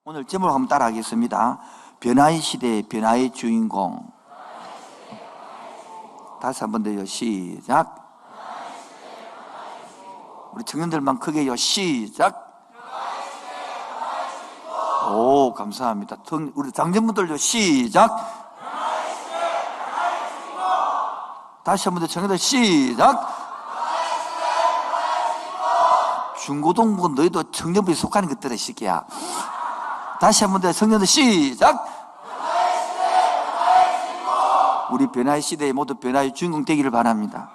오늘 제목을 한번 따라하겠습니다. 변화의 시대, 변화의 주인공. 다시 한번 더요. 시작. 우리 청년들만 크게요. 시작. 오, 감사합니다. 우리 장년분들요. 시작. 다시 한번 더 청년들 시작. 중고등부 너희도 청년부에 속하는 것들의 시기야. 다시 한번 더 청년들 시작. 우리 변화의 시대에 모두 변화의 주인공 되기를 바랍니다.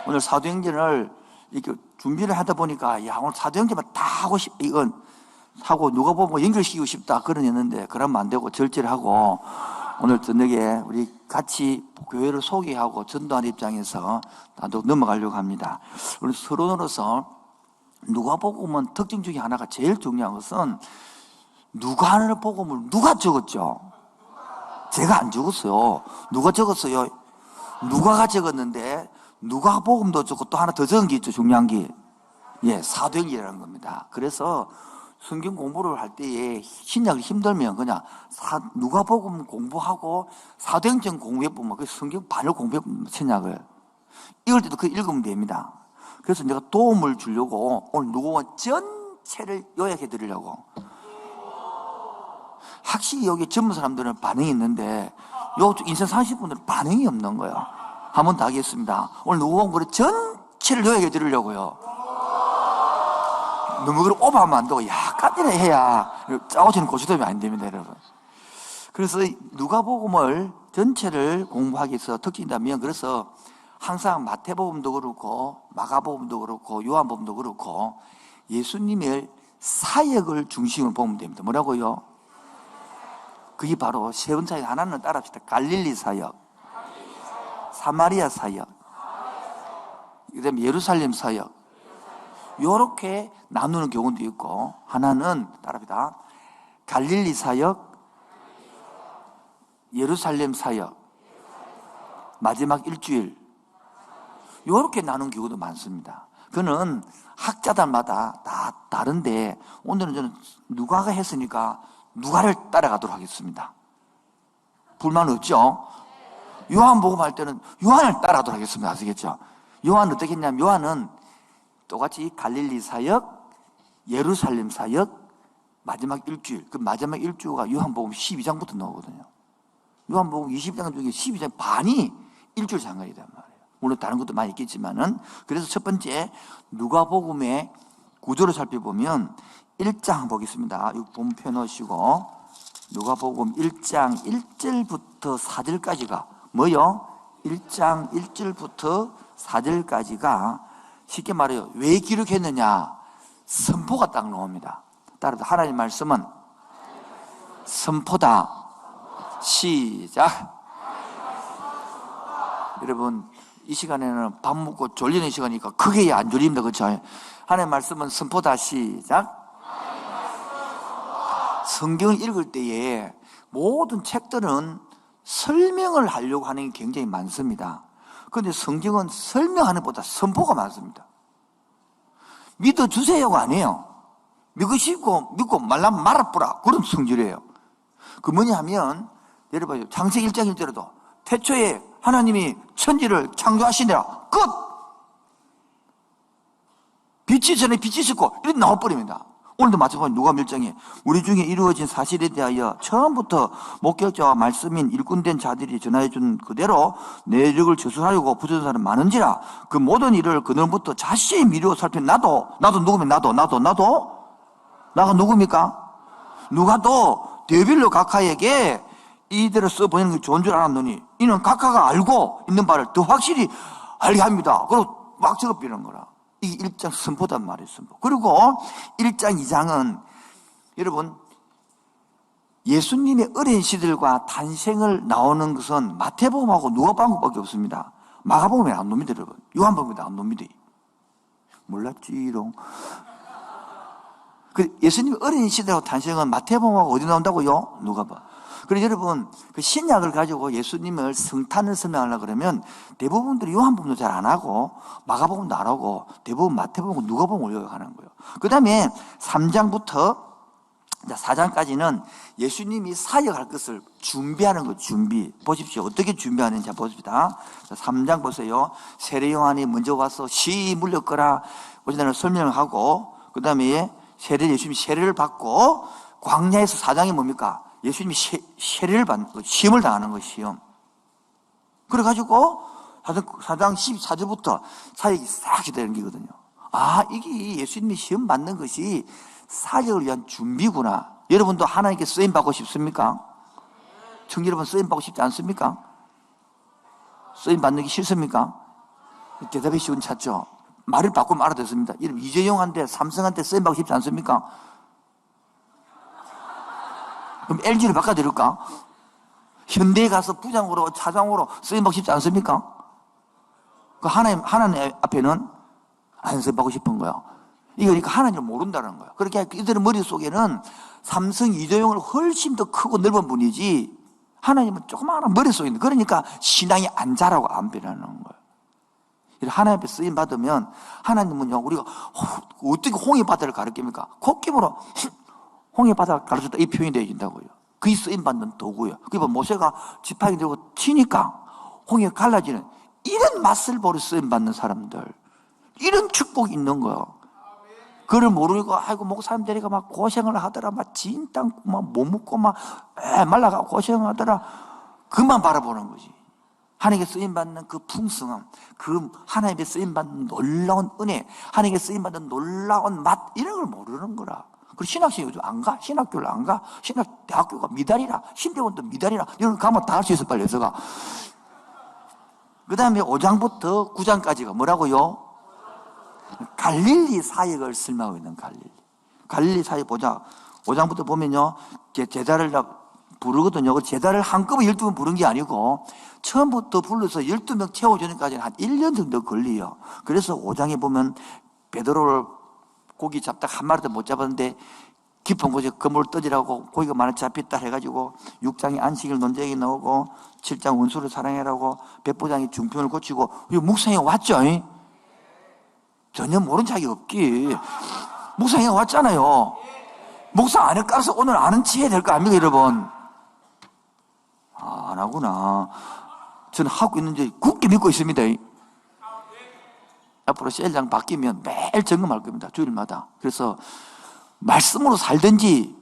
오늘 사도행전을 이렇게 준비를 하다 보니까 야, 오늘 사도행전만 다 하고 싶, 이건 하고 누가 보면 연결시키고 싶다 그런 했는데 그러면 안 되고 절제하고 오늘 저녁에 우리 같이 교회를 소개하고 전도하는 입장에서 나도 넘어가려고 합니다. 우리 서론으로서 누가복음은 특징 중에 하나가 제일 중요한 것은 누가를 복음을 누가 적었죠? 제가 안 적었어요. 누가 적었어요? 누가가 적었는데 누가복음도 적고 또 하나 더 적은 게 있죠. 중요한 게 사도행전이라는 겁니다. 그래서 성경 공부를 할 때에 신약을 힘들면 그냥 누가복음 공부하고 사도행전 공부해보면 그 성경 반을 공부해보면 신약을 읽을 때도 그거 읽으면 됩니다. 그래서 내가 도움을 주려고 오늘 누가복음 전체를 요약해 드리려고. 확실히 여기 젊은 사람들은 반응이 있는데 요쪽 인생 30분들은 반응이 없는 거예요. 한 번 더 하겠습니다. 오늘 누가복음 전체를 요약해 드리려고요. 너무 그렇게 오버하면 안 되고 약간이나 해야 짜고지는 고추도면 안 됩니다, 여러분. 그래서 누가복음을 전체를 공부하기 위해서 특징이라면 그래서 항상 마태복음도 그렇고 마가복음도 그렇고 요한복음도 그렇고 예수님의 사역을 중심으로 보면 됩니다. 뭐라고요? 그게 바로 세 번 사역. 하나는 따라합시다. 갈릴리 사역, 사마리아 사역, 그다음에 예루살렘 사역. 요렇게 나누는 경우도 있고 하나는 따라합니다. 갈릴리 사역, 예루살렘 사역, 마지막 일주일. 요렇게 나누는 경우도 많습니다. 그거는 학자들마다 다 다른데 오늘은 저는 누가가 했으니까 누가를 따라가도록 하겠습니다. 불만 없죠? 요한복음 할 때는 요한을 따라가도록 하겠습니다. 아시겠죠? 요한은 어떻게 했냐면 요한은 똑같이 갈릴리 사역, 예루살렘 사역, 마지막 일주일. 그 마지막 일주가 요한복음 12장부터 나오거든요. 요한복음 20장 중에 12장 반이 일주일 장관이란 말이에요. 물론 다른 것도 많이 있겠지만은. 그래서 첫 번째 누가복음의 구조를 살펴보면 1장 보겠습니다. 이거 본 펴놓으시고 누가복음 1장 1절부터 4절까지가 뭐요? 1장 1절부터 4절까지가 쉽게 말해요. 왜 기록했느냐? 선포가 딱 나옵니다. 따라서 하나님 말씀은 선포다. 시작. 여러분 이 시간에는 밥 먹고 졸리는 시간이니까 크게 안 졸립니다. 그렇죠? 하나님 말씀은 선포다. 시작. 성경을 읽을 때에 모든 책들은 설명을 하려고 하는 게 굉장히 많습니다. 그런데 성경은 설명하는 것보다 선포가 많습니다. 믿어주세요가 아니에요. 믿고 말라면 말아보라. 그런 성질이에요. 그 뭐냐 하면 여러분 창세기 1장 1절에도 태초에 하나님이 천지를 창조하시니라. 끝! 빛이 전에 빛이 있었고 이렇게 나와버립니다. 오늘도 마찬가지로 누가복음 1장에 우리 중에 이루어진 사실에 대하여 처음부터 목격자와 말씀인 일꾼된 자들이 전하여준 그대로 내력을 저술하려고 부정한 사람은 많은지라. 그 모든 일을 그늘부터 자세히 미루어 살핀 나도 누구면 나가 누굽니까? 누가도 데빌로 각하에게 이대로 써보내는 게 좋은 줄 알았노니 이는 각하가 알고 있는 바를 더 확실히 알게 합니다. 그리고 막 적어비는 거라. 이게 1장 선포단 말이에요. 선포. 그리고 1장 2장은 여러분 예수님의 어린 시절과 탄생을 나오는 것은 마태복음하고 누가복음밖에 없습니다. 마가복음에 안 놉니다. 여러분 요한복음에 안 놉니다. 몰랐지롱. 그 예수님의 어린 시절하고 탄생은 마태복음하고 어디 나온다고요? 누가복음. 그래서 여러분 그 신약을 가지고 예수님을 성탄을 설명하려고 그러면 대부분들이 요한복음도 잘 안 하고 마가복음도 안 하고 대부분 마태복음, 누가복음을 요약하는 거예요. 그 다음에 3장부터 자, 4장까지는 예수님이 사역할 것을 준비하는 거, 준비. 보십시오. 어떻게 준비하는지 보십시다. 자, 3장 보세요. 세례 요한이 먼저 와서 시 물렸거라. 어제는 설명을 하고, 그 다음에 예수님이 세례를 받고, 광야에서 4장이 뭡니까? 예수님이 세례를 받는 거, 시험을 당하는 거, 시험. 그래가지고, 4장 14절부터 사역이 싹 되는 거거든요. 아, 이게 예수님이 시험 받는 것이 사역을 위한 준비구나. 여러분도 하나님께 쓰임 받고 싶습니까? 청지 여러분 쓰임 받고 싶지 않습니까? 쓰임 받는 게 싫습니까? 대답이 쉬운 찾죠. 말을 바꾸면 알아듣습니다. 이름 이재용한테 삼성한테 쓰임 받고 싶지 않습니까? 그럼 LG를 바꿔드릴까? 현대에 가서 부장으로 차장으로 쓰임 받고 싶지 않습니까? 그 하나님 앞에는 안 쓰임 받고 싶은 거야. 이거 그러니까 하나님을 모른다는 거예요. 그렇게 이들의 머릿속에는 삼성 이재용을 훨씬 더 크고 넓은 분이지 하나님은 조그마한 머릿속에 있는, 그러니까 신앙이 안 자라고 안 변하는 거예요. 하나님 앞에 쓰임 받으면 하나님은요, 우리가 어떻게 홍해 바다를 가르칩니까? 콧김으로 홍해 바다를 가르쳤다, 이 표현이 되어진다고요. 그게 쓰임 받는 도구예요. 그러니까 모세가 지팡이 들고 치니까 홍해가 갈라지는, 이런 맛을 보러 쓰임 받는 사람들, 이런 축복이 있는 거예요. 그걸 모르고, 아이고, 목사님 되니까 막 고생을 하더라. 막 진땅, 막 못 먹고 막 말라가 고생하더라. 그만 바라보는 거지. 하나님께 쓰임받는 그 풍성함, 그 하나님께 쓰임받는 놀라운 은혜, 하나님께 쓰임받는 놀라운 맛, 이런 걸 모르는 거라. 그리고 신학생이 요즘 안 가? 신학교를 안 가? 대학교가 미달이라. 신대원도 미달이라. 이런 거 가면 다 할 수 있어, 빨리 해서가. 그 다음에 5장부터 9장까지가 뭐라고요? 갈릴리 사역을 설명하고 있는 갈릴리 사역 보자. 5장부터 보면요, 제자를 부르거든요. 그 제자를 한꺼번에 12명 부른 게 아니고 처음부터 불러서 12명 채워주는까지는 한 1년 정도 걸려요. 그래서 5장에 보면 베드로를 고기 잡다 한 마리도 못 잡았는데 깊은 곳에 그물을 떠지라고 고기가 많이 잡혔다 해가지고 6장에 안식일 논쟁이 나오고 7장 원수를 사랑해라고 백부장이 중풍을 고치고 묵상에 왔죠. 전혀 모른 척이 없기. 묵상에 왔잖아요. 묵상 안 해서 오늘 아는 체 해야 될 거 아닙니까, 여러분? 아, 안 하구나. 저는 하고 있는지 굳게 믿고 있습니다. 앞으로 셀장 바뀌면 매일 점검할 겁니다, 주일마다. 그래서 말씀으로 살든지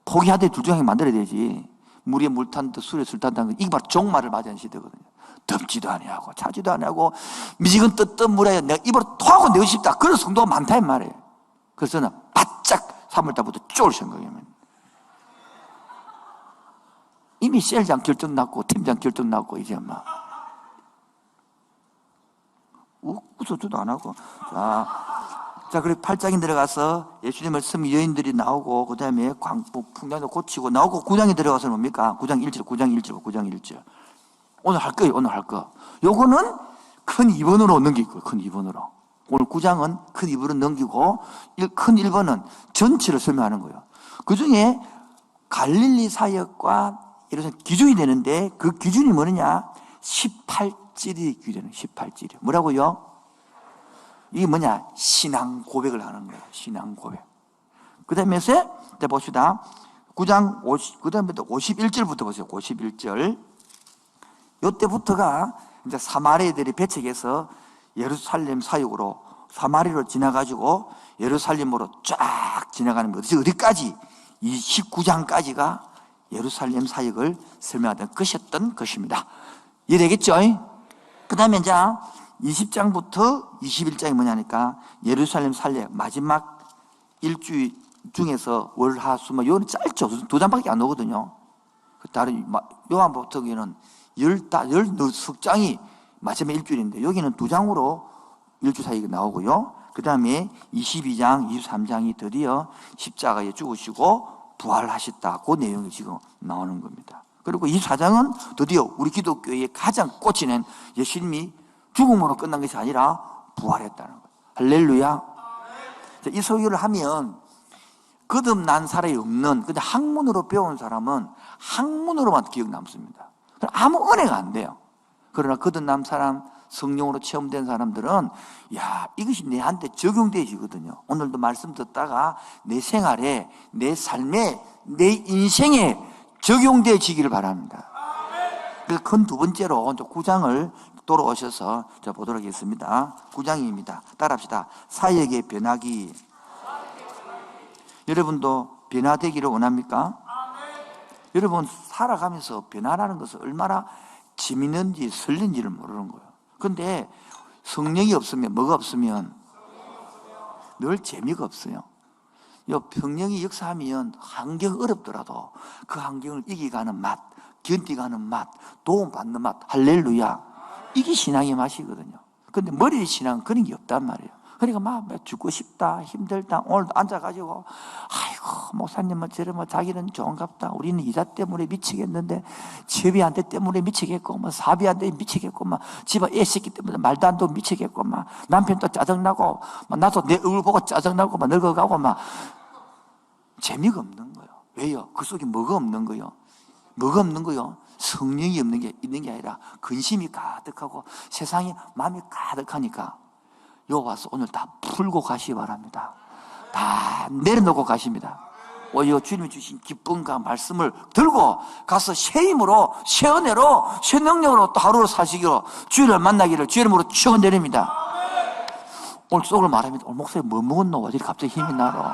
포기하되 둘 중에 만들어야 되지. 물에 물 탄 듯 술에 술 탄다는 건 이게 바로 종말을 맞이하는 시대거든요. 덥지도 아니하고 차지도 아니하고 미지근 뜨뜻 물에 내가 입으로 토하고 내고 싶다. 그런 성도가 많다 이 말이에요. 그래서 저는 바짝 3월달부터 쫄 생각이면 이미 셀장 결정 났고 팀장 결정 났고 이제 막 웃어줘도 안 하고. 자, 그리고 8장에 들어가서 예수님 말씀 여인들이 나오고, 그 다음에 풍랑도 고치고 나오고, 9장에 들어가서 뭡니까? 9장 1절. 오늘 할 거예요, 오늘 할 거. 요거는 큰 2번으로 넘기고, 큰 2번으로. 오늘 9장은 큰 2번으로 넘기고, 큰 1번은 전체를 설명하는 거예요. 그 중에 갈릴리 사역과 이런 기준이 되는데, 그 기준이 뭐냐? 18질이 기준이에요, 18질이. 뭐라고요? 이게 뭐냐? 신앙 고백을 하는 거예요. 신앙 고백. 그 다음에 봅시다. 9장 그 다음에 51절부터 보세요. 51절. 요때부터가 이제 사마리아들이 배척해서 예루살렘 사역으로 사마리아로 지나가지고 예루살렘으로 쫙 지나가는 거예요. 어디까지? 이 19장까지가 예루살렘 사역을 설명하던 것이었던 것입니다. 이해되겠죠? 그 다음에 이제 20장부터 21장이 뭐냐니까 예루살렘 사역 마지막 일주일 중에서 월, 화, 수, 요는 짧죠. 2장밖에 안 오거든요. 다른 요한복음에는 16장이 마지막 일주일인데 여기는 2장으로 일주 사역이 나오고요. 그 다음에 22장, 23장이 드디어 십자가에 죽으시고 부활하셨다. 그 내용이 지금 나오는 겁니다. 그리고 24장은 드디어 우리 기독교의 가장 꽂히는 예수님이 죽음으로 끝난 것이 아니라 부활했다는 거예요. 할렐루야. 이 설교를 하면 거듭난 사람이 없는, 근데 학문으로 배운 사람은 학문으로만 기억 남습니다. 아무 은혜가 안 돼요. 그러나 거듭난 사람, 성령으로 체험된 사람들은 야, 이것이 내한테 적용되어지거든요. 오늘도 말씀 듣다가 내 생활에, 내 삶에, 내 인생에 적용되어지기를 바랍니다. 그래서 큰 두 번째로 9장을 돌아오셔서 보도록 하겠습니다. 9장입니다. 따라합시다. 사역의 변화기. 여러분도 변화되기를 원합니까? 여러분 살아가면서 변화라는 것은 얼마나 재밌는지 설렌지를 모르는 거예요. 그런데 성령이 없으면, 뭐가 없으면 늘 재미가 없어요. 성령이 역사하면 환경 어렵더라도 그 환경을 이겨가는 맛, 견디가는 맛, 도움받는 맛, 할렐루야. 이게 신앙의 맛이거든요. 근데 머리의 신앙은 그런 게 없단 말이에요. 그러니까 막 죽고 싶다, 힘들다. 오늘도 앉아가지고 아이고 목사님은 저러면 자기는 좋은갑다. 우리는 이자 때문에 미치겠는데 제비한테 때문에 미치겠고 뭐 사비한테 미치겠고 막 집안 애새끼 때문에 말도 안 되고 미치겠고 막 남편도 짜증나고 막 나도 내 얼굴 보고 짜증나고 막 늙어가고 막 재미가 없는 거예요. 왜요? 그 속에 뭐가 없는 거예요? 뭐가 없는 거예요? 성령이 없는 게 있는 게 아니라 근심이 가득하고 세상에 마음이 가득하니까 요 와서 오늘 다 풀고 가시기 바랍니다. 다 내려놓고 가십니다. 오히려 주님이 주신 기쁨과 말씀을 들고 가서 새 힘으로, 새 은혜로, 새 능력으로 또 하루를 사시기로 주님을 만나기를 주의 이름으로 축원드립니다. 오늘 속으로 말합니다. 오늘 목사님 뭐 먹었노? 어디 갑자기 힘이 나러?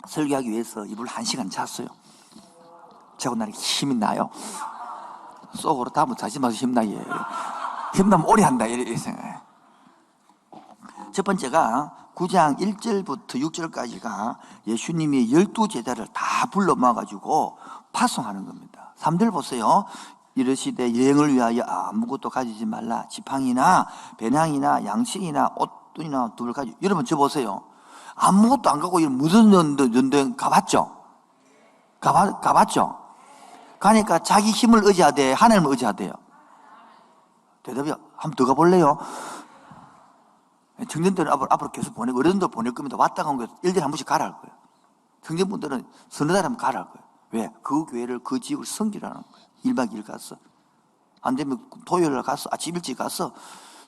설교하기 위해서 이불 1시간 잤어요. 자고 나니까 힘이 나요. 속으로 다음은 자지 마서 힘나. 힘나면 오래 한다. 이렇게 생각해요. 첫 번째가 9장 1절부터 6절까지가 예수님이 12제자를 다 불러 모아가지고 파송하는 겁니다. 3절 보세요. 이르시되 여행을 위하여 아무것도 가지지 말라. 지팡이나 배낭이나 양식이나 옷이나 두를 가지고. 여러분 저 보세요. 아무것도 안 가고 무슨 연대 가봤죠? 가봤죠? 가니까 자기 힘을 의지하되 하나님을 의지하대요. 대답이 한번 더 가볼래요? 청년들은 앞으로 계속 보내고 어른들 보낼 겁니다. 왔다 간 거 1년에 한 번씩 가라 할 거예요. 청년분들은 서너 달에 한번 가라 할 거예요. 왜? 그 교회를, 그 지역을 섬기라는 거예요. 1박 2일 갔어. 안 되면 토요일 날 갔어. 아침 일찍 갔어.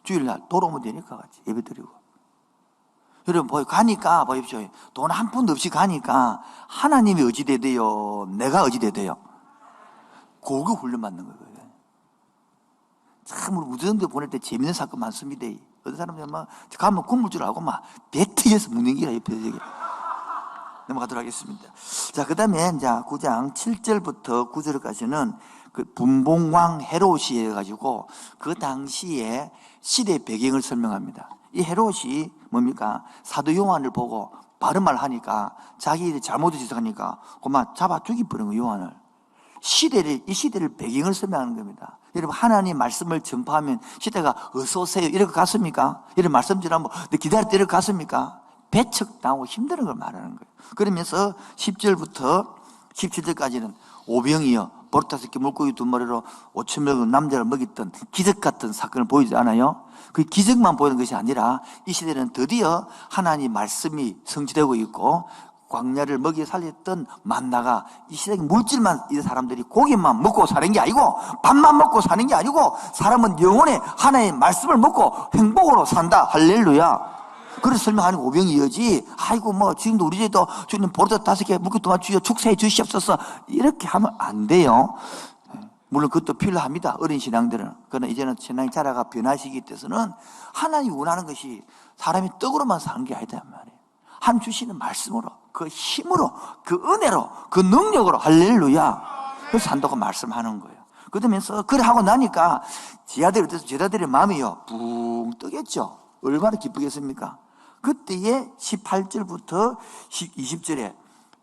주일 날 돌아오면 되니까 같이 예배 드리고. 여러분 가니까 보십시오. 돈 한 푼도 없이 가니까 하나님이 어찌되대요? 내가 어찌되대요? 고급 훈련 받는 거예요. 참 우리 우주선대 보낼 때 재밌는 사건 많습니다. 어떤 사람들은 막 가면 굶을 줄 알고 막 배 튀겨서 먹는 기라 옆에 저기. 넘어가도록 하겠습니다. 자, 그 다음에 이제 9장 7절부터 9절까지는 그 분봉왕 헤롯이 해가지고 그 당시에 시대 배경을 설명합니다. 이 헤롯이 뭡니까? 사도 요한을 보고 바른 말 하니까 자기 잘못을 지적하니까 그만 잡아 죽이버린 거예요, 요한을. 이 시대를 배경을 설명하는 겁니다. 여러분, 하나님 말씀을 전파하면 시대가 어서오세요 이렇게 갔습니까? 이런 말씀 전하면 기다릴 때 이렇게 갔습니까? 배척 당하고 힘드는 걸 말하는 거예요. 그러면서 10절부터 17절까지는 오병이어 보르타스키 물고기 2마리로 5,000명의 남자를 먹였던 기적 같은 사건을 보이지 않아요? 그 기적만 보이는 것이 아니라 이 시대는 드디어 하나님 말씀이 성취되고 있고 광야를 먹여 살렸던 만나가 이 시대의 물질만 이 사람들이 고기만 먹고 사는 게 아니고 밥만 먹고 사는 게 아니고 사람은 영혼의 하나의 말씀을 먹고 행복으로 산다. 할렐루야. 그래서 설명하는 오병이어지 아이고 뭐 지금도 우리 집도 주님 보르다 5개 물고기만 주여 축사해 주시옵소서 이렇게 하면 안 돼요. 물론 그것도 필요합니다. 어린 신앙들은. 그러나 이제는 신앙이 자라가 변화시기 때서는 하나님이 원하는 것이 사람이 떡으로만 사는 게 아니다 말이에요. 하나님 주시는 말씀으로 그 힘으로 그 은혜로 그 능력으로 할렐루야 그래서 산다고 말씀하는 거예요. 그러면서 그래 하고 나니까 제자들의 마음이요 붕 뜨겠죠. 얼마나 기쁘겠습니까? 그때에 18절부터 20절에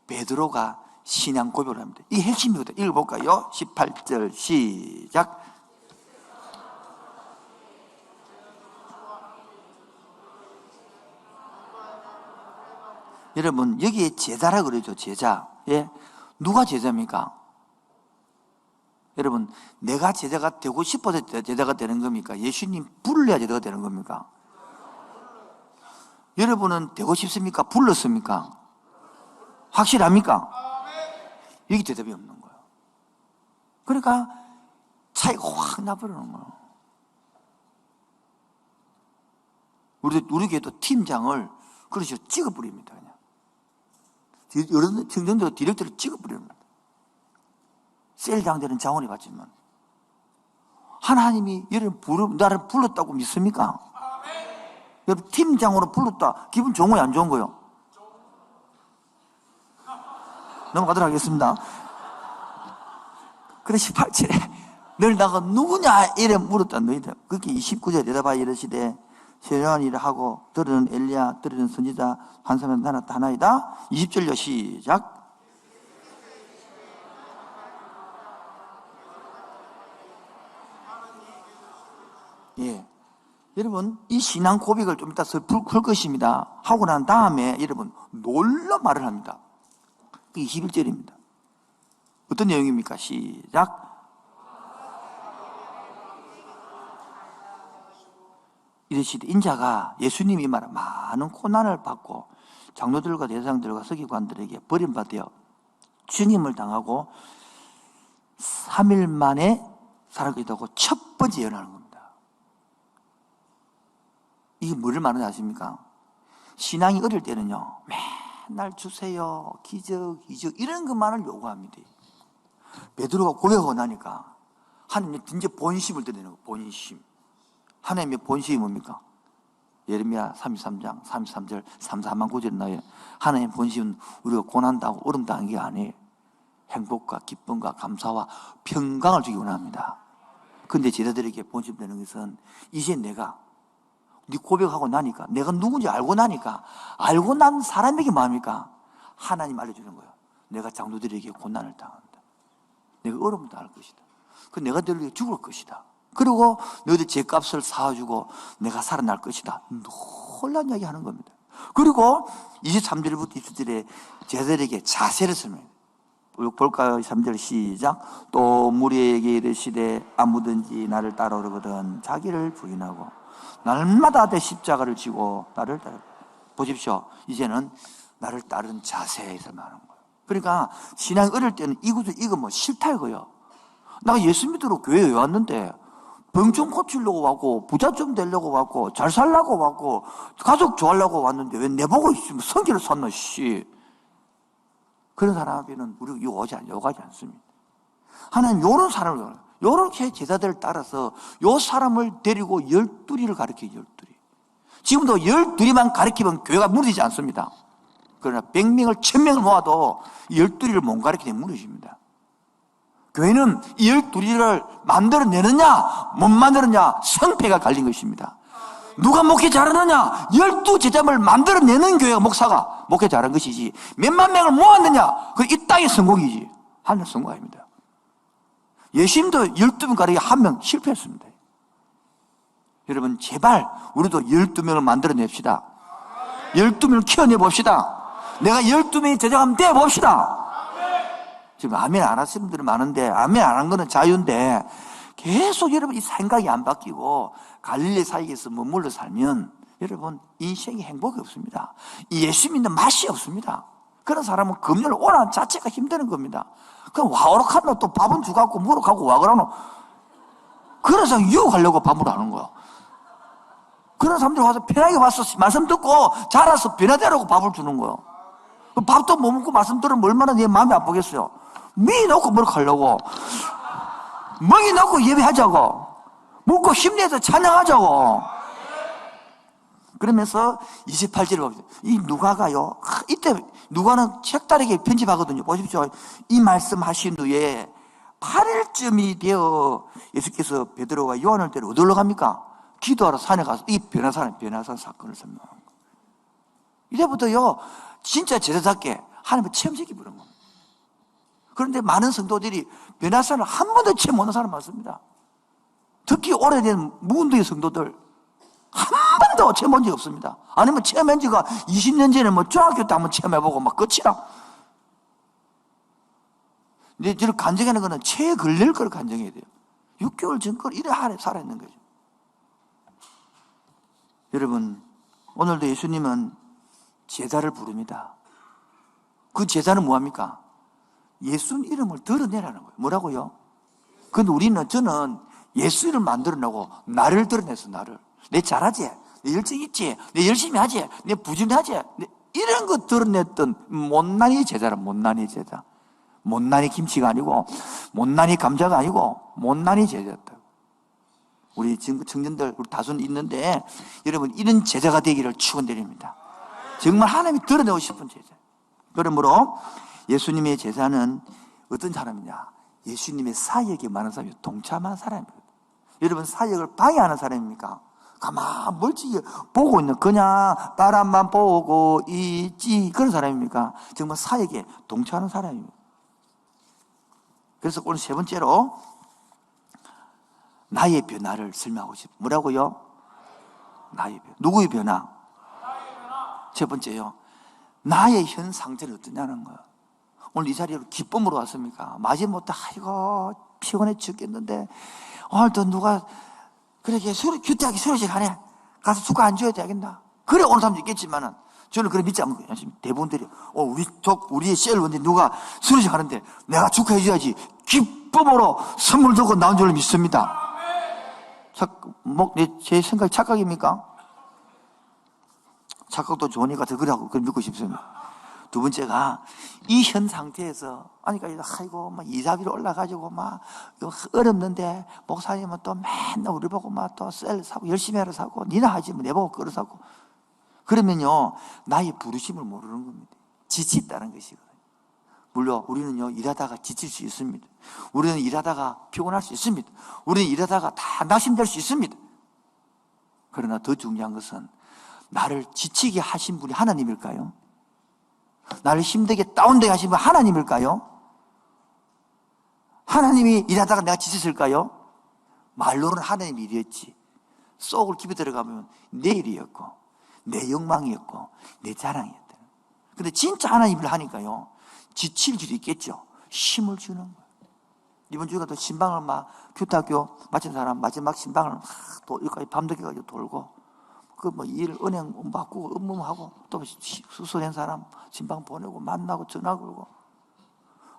베드로가 신앙 고백을 합니다. 이게 핵심이거든요. 읽어볼까요? 18절 시작. 여러분 여기에 제자라 그러죠. 제자. 예? 누가 제자입니까? 여러분 내가 제자가 되고 싶어서 제자가 되는 겁니까? 예수님 불러야 제자가 되는 겁니까? 여러분은 되고 싶습니까? 불렀습니까? 확실합니까? 여기 대답이 없는 거예요. 그러니까 차이가 확 나버리는 거예요. 우리 교회도 팀장을 그러시고 찍어버립니다. 그냥. 여러 팀장도 디렉터를 찍어버립니다. 셀 장들은 자원이 받지만 하나님이 나를 불렀다고 믿습니까? 여러분 팀장으로 불렀다. 기분 좋은 거예요, 안 좋은 거예요? 넘어가도록 하겠습니다. 그래 18절에 늘 나가 누구냐 이래 물었다. 너희들 그렇게 29절에 대답하여 이르시되 세련한 일을 하고 들으는 엘리야 들으는 선지자 한 사람은 하나이다. 20절요 시작. 예, 여러분 이 신앙 고백을 좀 이따 풀 것입니다. 하고 난 다음에 여러분 놀라 말을 합니다. 21절입니다. 어떤 내용입니까? 시작. 이르시되 인자가 예수님이 말한 많은 고난을 받고 장로들과 대장들과 서기관들에게 버림받아 주님을 당하고 3일 만에 살아가기도 하고 첫 번째 예언하는 겁니다. 이게 뭐를 말하는지 아십니까? 신앙이 어릴 때는요 맨날 주세요 기적 이런 것만을 요구합니다. 베드로가 고백하고 나니까 하나님이 이제 본심을 드리는 거예요. 본심. 하나님의 본심이 뭡니까? 예레미야 33장 33절 34만 9절에 나와요. 하나님의 본심은 우리가 고난당하고 어려움당한 게 아니에요. 행복과 기쁨과 감사와 평강을 주기 원합니다. 그런데 제자들에게 본심 되는 것은 이제 내가 네 고백하고 나니까 내가 누군지 알고 나니까 알고 난 사람에게 뭐합니까? 하나님 알려주는 거예요. 내가 장로들에게 고난을 당한다. 내가 어려움을 당할 것이다. 그 내가 너를 위해 죽을 것이다. 그리고 너희들 죄값을 사주고 내가 살아날 것이다. 놀란 이야기 하는 겁니다. 그리고 23절부터 27절에 제자들에게 자세를 설명해요. 볼까요? 3절 시작. 또 무리에게 이르시되 아무든지 나를 따라오거든 자기를 부인하고 날마다 내 십자가를 지고 나를 따라. 보십시오. 이제는 나를 따르는 자세에서 말하는 거예요. 그러니까 신앙이 어릴 때는 이거 뭐 싫다 이거예요. 나 예수 믿으러 교회에 왔는데 병좀 고치려고 왔고 부자 좀 되려고 왔고 잘 살려고 왔고 가족 좋아하려고 왔는데 왜 내보고 있으면 성질을 쏟노 씨. 그런 사람에게는 우리가 요구하지 않습니다. 하나님 요런 사람을 요렇게 제자들을 따라서 요 사람을 데리고 12를 가르쳐요. 12. 지금도 12만 가르치면 교회가 무너지지 않습니다. 그러나 100명을 1000명을 모아도 12를 못 가르치면 무너집니다. 교회는 이 12를 만들어내느냐 못 만들었냐 성패가 갈린 것입니다. 누가 목회 잘하느냐 12제자를 만들어내는 교회가 목사가 목회 잘한 것이지 몇만 명을 모았느냐 그 이 땅의 성공이지 하늘 성공 아닙니다. 예수님도 12명 가르치기 1명 실패했습니다. 여러분 제발 우리도 12명을 만들어냅시다. 12명을 키워내봅시다. 내가 12명의 제자가 돼봅시다. 지금 아멘 안 하시는 분들이 많은데 아멘 안 한 거는 자유인데 계속 여러분 이 생각이 안 바뀌고 갈릴리 사이에서 머물러 살면 여러분 인생에 행복이 없습니다. 예수 믿는 맛이 없습니다. 그런 사람은 금요일 오라 자체가 힘드는 겁니다. 그럼 와오락하면 또 밥은 주갖고 무럭하고 와 그러노. 그래서 유혹하려고 밥을 하는 거야. 그런 사람들이 와서 편하게 와서 말씀 듣고 자라서 변화되라고 밥을 주는 거야. 밥도 못 먹고 말씀 들으면 얼마나 내 마음이 아프겠어요. 미 놓고 무럭하려고 멍이 놓고 예배하자고 먹고 힘내서 찬양하자고. 그러면서 28절에 보십시오. 이 누가가요 이때 누가는 책다르게 편집하거든요. 보십시오. 이 말씀하신 후에 8일쯤이 되어 예수께서 베드로와 요한을 데리고 어디로 갑니까? 기도하러 산에 가서 이 변화산 사건을 설명하는 거예요. 이제부터요 진짜 제자답게 하나님을 체험시키 부른 겁니다. 그런데 많은 성도들이 변화산을 한 번도 체험 못한 사람 많습니다. 특히 오래된 무운동의 성도들 한 번도 체험한 적이 없습니다. 아니면 체험한 지가 20년 전에 뭐 중학교 때 한번 체험해보고 막 끝이라. 근데 저를 간증하는 거는 체에 걸릴 걸 간증해야 돼요. 6개월 전걸 이래 살아있는 거죠. 여러분 오늘도 예수님은 제자를 부릅니다. 그 제자는 뭐합니까? 예수 이름을 드러내라는 거예요. 뭐라고요? 근데 저는 예수 이름 만들어내고 나를 드러냈어, 나를. 내 잘하지? 내 열정 있지? 내 열심히 하지? 내 부지런하지? 이런 거 드러냈던 못난이 제자라, 못난이 제자. 못난이 김치가 아니고, 못난이 감자가 아니고, 못난이 제자였다. 우리 청년들, 우리 다수는 있는데, 여러분, 이런 제자가 되기를 축원드립니다. 정말 하나님이 드러내고 싶은 제자. 그러므로 예수님의 제자는 어떤 사람이냐? 예수님의 사역에 많은 사람이 동참한 사람입니다. 여러분, 사역을 방해하는 사람입니까? 가만 멀찍이 보고 있는, 그냥 바람만 보고 있지, 그런 사람입니까? 정말 사역에 동참하는 사람입니다. 그래서 오늘 세 번째로 나의 변화를 설명하고 싶어요. 뭐라고요? 나의 변화. 누구의 변화? 첫 번째요, 나의 현 상태는 어떠냐는 거예요. 오늘 이 자리에 기쁨으로 왔습니까? 마지못해 아이고 피곤해 죽겠는데 오늘 또 누가 그렇게 규태하게 수료식 하네, 가서 축하 안 줘야 되겠나? 그래 오는 사람도 있겠지만은 저는 그래 믿지 않고 대부분들이 우리의 셀원들이 누가 수료식 하는데 내가 축하해 줘야지 기쁨으로 선물 주고 나온 줄 믿습니다. 제 생각이 착각입니까? 착각도 좋으니까 더 그러고 그걸 믿고 싶습니다. 두 번째가 이 현 상태에서 아이고 막 이사비로 올라가지고 막 어렵는데 목사님은 또 맨날 우리 보고 막 또 셀 사고 열심히 하러 사고 니나 하지 뭐 내보고 끌어 사고 그러면요 나의 부르심을 모르는 겁니다. 지쳤다는 것이거든요. 물론 우리는요 일하다가 지칠 수 있습니다. 우리는 일하다가 피곤할 수 있습니다. 우리는 일하다가 다 낙심될 수 있습니다. 그러나 더 중요한 것은 나를 지치게 하신 분이 하나님일까요? 나를 힘들게 다운되게 하신 분이 하나님일까요? 하나님이 일하다가 내가 지쳤을까요? 말로는 하나님이 일했지, 속을 깊이 들어가면 내 일이었고 내 욕망이었고 내 자랑이었다. 근데 진짜 하나님 일을 하니까요 지칠 일이 있겠죠. 힘을 주는 거예요. 이번 주에 또 신방을 교태학교 마친 사람 마지막 신방을 또 여기까지 밤늦게까지 돌고 은행 바꾸고 업무하고 또 수소낸 사람 신방 보내고 만나고 전화 걸고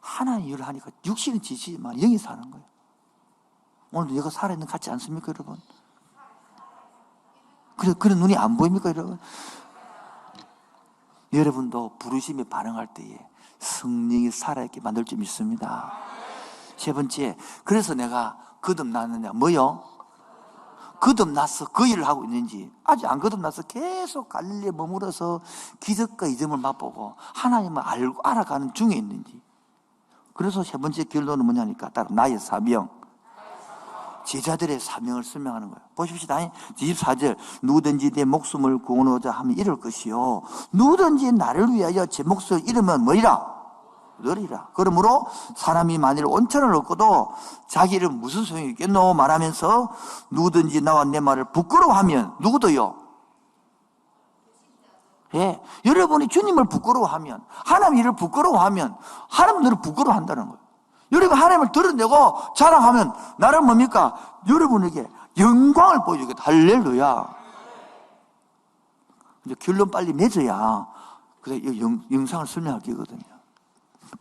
하나님 일을 하니까 육신은 지치지만 영이 사는 거예요. 오늘도 내가 살아있는 것 같지 않습니까 여러분? 그런 눈이 안 보입니까 여러분? 여러분도 부르심에 반응할 때에 성령이 살아있게 만들 줄 믿습니다. 세 번째, 그래서 내가 거듭났느냐? 뭐요? 거듭나서 그 일을 하고 있는지, 아직 안 거듭나서 계속 갈릴리에 머물어서 기적과 이점을 맛보고 하나님을 알아가는 중에 있는지. 그래서 세 번째 결론은 뭐냐니까 따로 나의 사명, 제자들의 사명을 설명하는 거예요. 보십시다. 24절, 누구든지 내 목숨을 구원하고자 하면 이럴 것이요 누구든지 나를 위하여 제 목숨을 잃으면 뭐이라? 너리라. 그러므로 사람이 만일 온천을 얻고도 자기 이름 무슨 소용이 있겠노 말하면서 누구든지 나와 내 말을 부끄러워하면, 누구도요? 예, 여러분이 주님을 부끄러워하면, 하나님 일을 부끄러워하면 하나님 너를 부끄러워한다는 거예요. 여러분 하나님을 드러내고 자랑하면 나는 뭡니까? 여러분에게 영광을 보여주겠다. 할렐루야. 이제 결론 빨리 맺어야 그래 영상을 설명할 게거든요.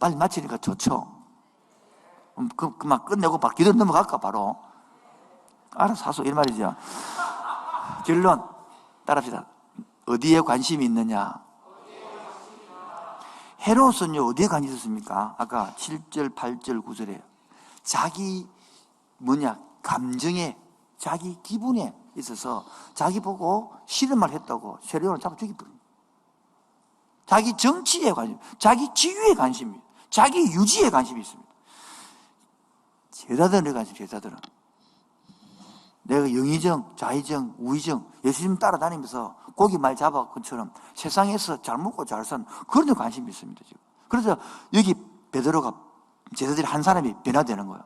빨리 마치니까 좋죠. 막 끝내고 기도 넘어갈까 바로. 알아서 하소 이 말이죠. 결론 따라합시다. 어디에 관심이 있느냐? 헤롯은요 어디에 관심이 있었습니까? 아까 7절 8절 9절에 자기 감정에, 자기 기분에 있어서 자기 보고 싫은 말 했다고 헤롯을 잡아 죽여버립니다. 자기 정치에 관심, 자기 지위에 관심이, 자기 유지에 관심이 있습니다. 제자들에 관심, 제자들은 내가 영의정, 좌의정, 우의정 예수님 따라다니면서 고기 많이 잡아것처럼 세상에서 잘 먹고 잘 사는 그런 데 관심이 있습니다. 지금. 그래서 여기 베드로가, 제자들이 한 사람이 변화되는 거예요.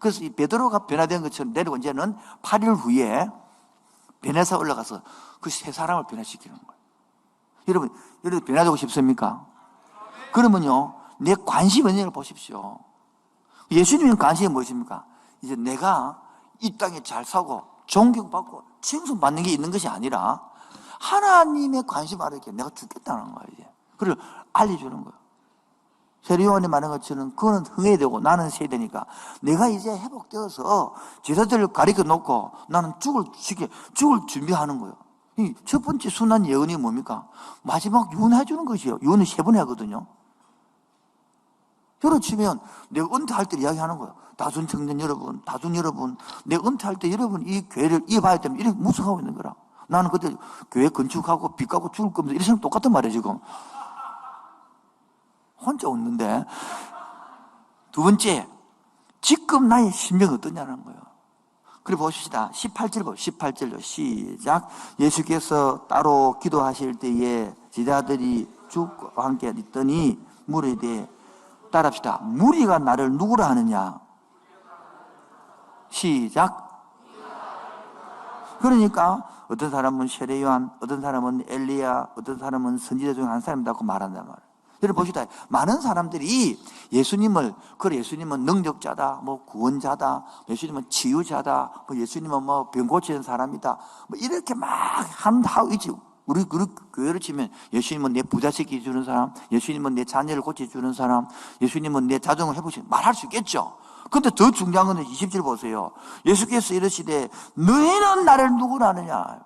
그래서 이 베드로가 변화된 것처럼 내려고 이제는 8일 후에 베네사 올라가서 그 세 사람을 변화시키는 거예요. 여러분 변화되고 싶습니까? 그러면요 내 관심 있는 걸 보십시오. 예수님의 관심이 무엇입니까? 이제 내가 이 땅에 잘 사고 존경받고 칭송받는 게 있는 것이 아니라 하나님의 관심 알게 내가 죽겠다는 거예요. 이제 그걸 알려주는 거예요. 세례요한이 말한 것처럼 그거는 흥해야 되고 나는 세야 되니까 내가 이제 회복되어서 제자들을 가리켜 놓고 나는 죽을 준비하는 거예요. 이 첫 번째 순환 예언이 뭡니까? 마지막 유언해 주는 것이요. 유언을 3번 하거든요. 저로 치면 내가 은퇴할 때 이야기하는 거예요. 다순 청년 여러분, 다순 여러분, 내가 은퇴할 때 여러분 이 교회를 이어봐야 되면 이렇게 묵상하고 있는 거라. 나는 그때 교회 건축하고 빚 갚고 죽을 거면서 이런 사람 똑같은 말이에요, 지금. 혼자 웃는데. 두 번째, 지금 나의 심정이 어떠냐는 거예요. 그래 보십시다. 18절 보세요. 18절로 시작. 예수께서 따로 기도하실 때에 제자들이 죽과 함께 있더니 물에 대해 따라합시다. 무리가 나를 누구라 하느냐? 시작. 그러니까 어떤 사람은 세례요한, 어떤 사람은 엘리야, 어떤 사람은 선지자 중 한 사람이라고 말한단 말이에요. 여러분 봅시다. 많은 사람들이 예수님은 능력자다, 뭐 구원자다, 예수님은 치유자다, 뭐 예수님은 뭐 병 고치는 사람이다, 뭐 이렇게 막 하고 있지. 우리 교회를 치면 예수님은 내 부자 시켜 주는 사람, 예수님은 내 자녀를 고쳐 주는 사람, 예수님은 내 자정을 해보시는 말할 수 있겠죠. 근데 더 중요한 건 20절 보세요. 예수께서 이르시되 너희는 나를 누구라 하느냐?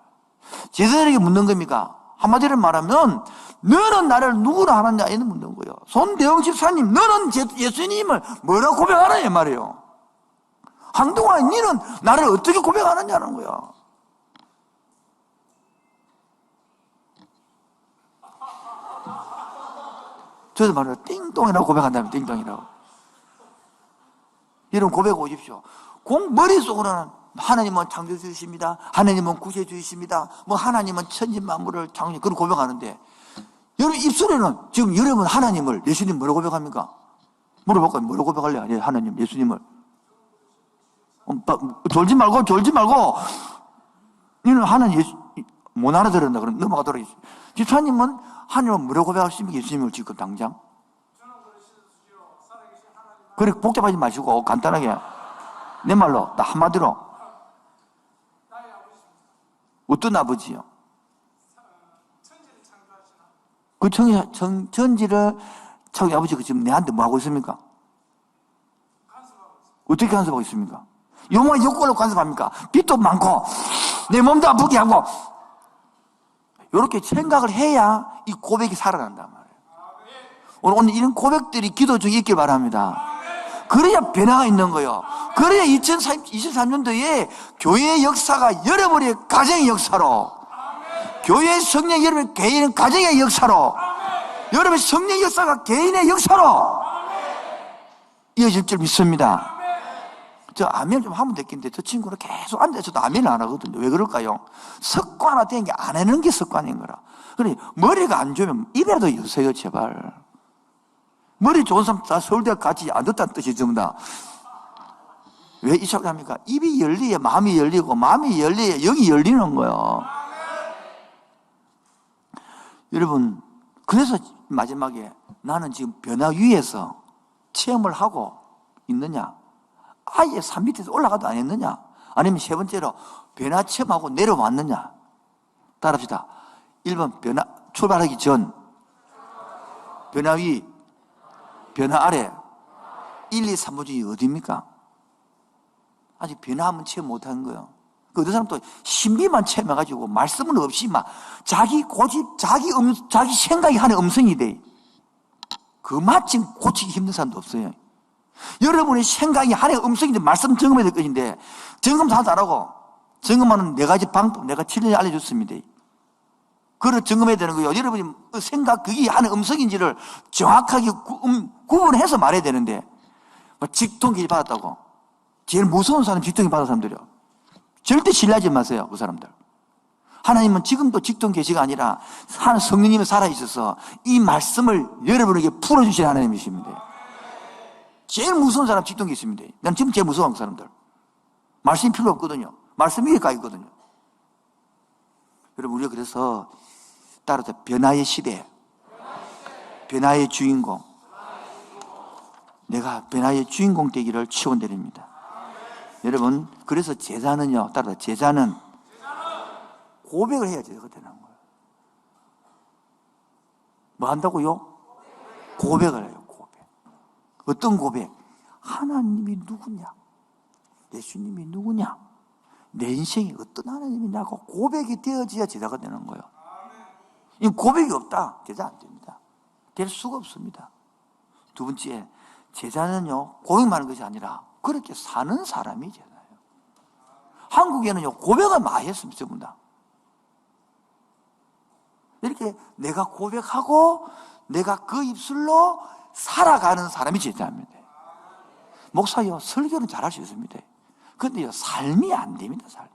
제자들에게 묻는 겁니까? 한마디로 말하면 너는 나를 누구라 하느냐 이는 묻는 거예요. 손대영 집사님 너는 예수님을 뭐라고 고백하느냐 말이에요. 한동안 너는 나를 어떻게 고백하느냐는 거야. 저도 말해요. 띵동이라고 고백한다면 띵동이라고. 여러분 고백 오십시오. 머릿속으로는 하나님은 창조주이십니다. 하나님은 구세주이십니다. 뭐 하나님은 천지만물을 창조, 그런 고백하는데 여러분 입술에는 지금 여러분 하나님을, 예수님 뭐라고 고백합니까? 물어볼까요? 뭐라고 고백할래요? 하나님, 예수님을. 졸지 말고. 너는 하나님 못 알아들었나? 그럼 넘어가도록. 집사님은 하나님은 뭐라고 고백하십니까? 예수님을 지금 당장. 그래 복잡하지 마시고 간단하게 내 말로 나 한마디로 어떤 아버지요? 그 천지를 자기 아버지가 지금 내한테 뭐 하고 있습니까? 어떻게 간섭하고 있습니까? 요만 욕구로 간섭합니까? 빚도 많고 내 몸도 아프게 하고 이렇게 생각을 해야 이 고백이 살아난단 말이에요. 오늘 이런 고백들이 기도 중에 있길 바랍니다. 그래야 변화가 있는 거예요. 그래야 2023년도에 교회의 역사가 여러분의 가정의 역사로, 교회의 성령 여러분의 개인의 가정의 역사로, 여러분의 성령 역사가 개인의 역사로 이어질 줄 믿습니다. 저 아멘 좀 하면 됐겠는데 저 친구는 계속 앉아서도 아멘을 안 하거든요. 왜 그럴까요? 습관화된 게 안 하는 게 습관인 거라. 그래 머리가 안 좋으면 입에라도 여세요 제발. 머리 좋은 사람 다 서울대학 같이 안 듣다는 뜻이 전부 다. 왜 이 소리 합니까? 입이 열리야 마음이 열리고, 마음이 열리야 영이 열리는 거예요. 여러분, 그래서 마지막에 나는 지금 변화 위에서 체험을 하고 있느냐? 아예 산 밑에서 올라가도 안 했느냐? 아니면 세 번째로 변화 체험하고 내려왔느냐? 따라합시다. 1번 변화, 출발하기 전, 변화 위, 변화 아래. 1, 2, 3번 중에 어디입니까? 아직 변화하면 체험 못하는 거예요. 그 어떤 사람 또 신비만 체험해가지고 말씀은 없이 막 자기 고집, 자기 생각이 하는 음성이 돼. 그 마침 고치기 힘든 사람도 없어요. 여러분의 생각이 하나의 음성인데 말씀 점검해야 될 것인데 점검 다 잘하고 점검하는 4가지 방법 내가 7년에 알려줬습니다. 그걸 점검해야 되는 거예요. 여러분이 생각, 그게 하는 음성인지를 정확하게 구분해서 말해야 되는데, 직통계시 받았다고. 제일 무서운 사람 직통계시 받은 사람들이요. 절대 신뢰하지 마세요, 그 사람들. 하나님은 지금도 직통계시가 아니라 성령님이 살아있어서 이 말씀을 여러분에게 풀어주신 하나님이십니다. 제일 무서운 사람 직통계시입니다. 난 지금 제일 무서운 그 사람들. 말씀이 필요 없거든요. 말씀 위에 가 있거든요. 여러분, 우리가 그래서 따라서 변화의 시대, 변화의 주인공, 내가 변화의 주인공 되기를 축원드립니다. 여러분, 그래서 제자는요, 따라서 제자는 고백을 해야 제자가 되는 거예요. 뭐 한다고요? 고백을 해요, 고백. 어떤 고백? 하나님이 누구냐? 예수님이 누구냐? 내 인생이 어떤 하나님이냐고 고백이 되어져야 제자가 되는 거예요. 이 고백이 없다, 제자 안 됩니다. 될 수가 없습니다. 두 번째, 제자는요, 고백만 하는 것이 아니라 그렇게 사는 사람이 제자예요. 한국에는요, 고백을 많이 했습니다, 전부 다. 이렇게 내가 고백하고 내가 그 입술로 살아가는 사람이 제자입니다. 목사요, 설교는 잘할 수 있습니다. 그런데요, 삶이 안 됩니다, 삶이.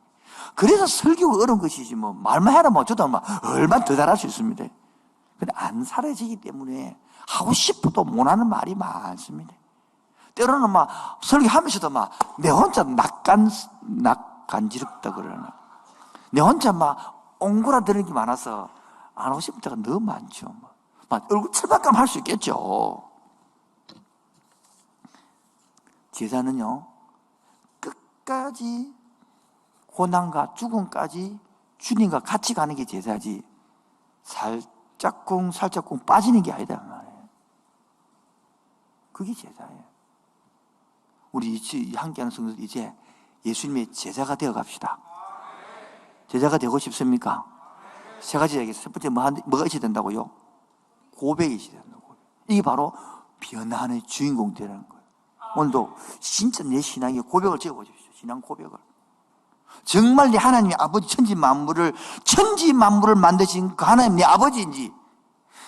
그래서 설교가 어려운 것이지, 뭐, 말만 해라, 뭐, 저도 얼마나 더 잘할 수 있습니다. 근데 안 살아지기 때문에 하고 싶어도 못하는 말이 많습니다. 때로는 막, 설교하면서도 막, 내 혼자 낯간지럽다 그러나. 내 혼자 막, 옹골아드는 게 많아서 안 하고 싶을 때가 너무 많죠. 막, 얼굴 철박감 할 수 있겠죠. 제자는요, 끝까지 고난과 죽음까지 주님과 같이 가는 게 제자지, 살짝쿵 빠지는 게 아니다 말이에요. 그게 제자예요. 우리 함께하는 성도들 이제 예수님의 제자가 되어 갑시다. 제자가 되고 싶습니까? 세 가지 얘기했어요. 첫 번째 뭐가 있어야 된다고요? 고백이 있어야 된다고. 이게 바로 변화의 주인공 되라는 거예요. 오늘도 진짜 내 신앙의 고백을 지어보십시오. 신앙 고백을. 정말 내 하나님이 아버지 천지 만물을 만드신 그 하나님 내 아버지인지,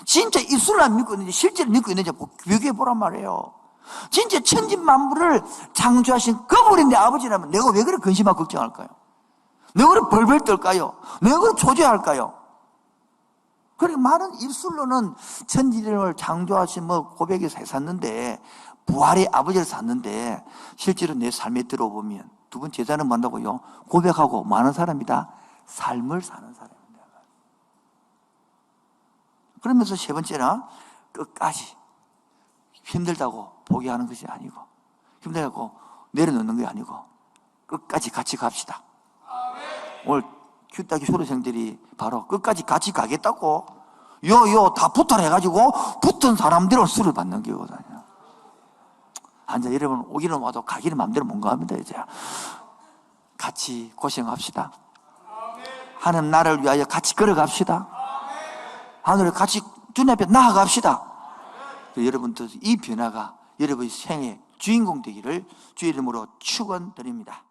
진짜 입술로 안 믿고 있는지 실제로 믿고 있는지 비교해 보란 말이에요. 진짜 천지 만물을 창조하신 그분이 내 아버지라면 내가 왜 그렇게 근심하고 걱정할까요? 내가 그렇게 벌벌 떨까요? 내가 그렇게 초조할까요? 그러니까 많은 입술로는 천지를 창조하신 고백에서 했었는데, 부활의 아버지를 샀는데, 실제로 내 삶에 들어보면 두 번 제자는 뭐한다고요? 고백하고 많은 사람이다. 삶을 사는 사람입니다. 그러면서 세 번째는 끝까지 힘들다고 포기하는 것이 아니고, 힘들다고 내려놓는 게 아니고 끝까지 같이 갑시다. 오늘 큐따기 수료생들이 바로 끝까지 같이 가겠다고 다 붙어라 해가지고 붙은 사람들은 수를 받는 거거든요. 앉아, 여러분 오기는 와도 가기는 마음대로 못 갑니다. 이제 같이 고생합시다. 하나님 나라를 위하여 같이 걸어갑시다. 하늘에 같이 주님 앞에 나아갑시다. 여러분들 이 변화가 여러분의 생의 주인공 되기를 주의 이름으로 축원드립니다.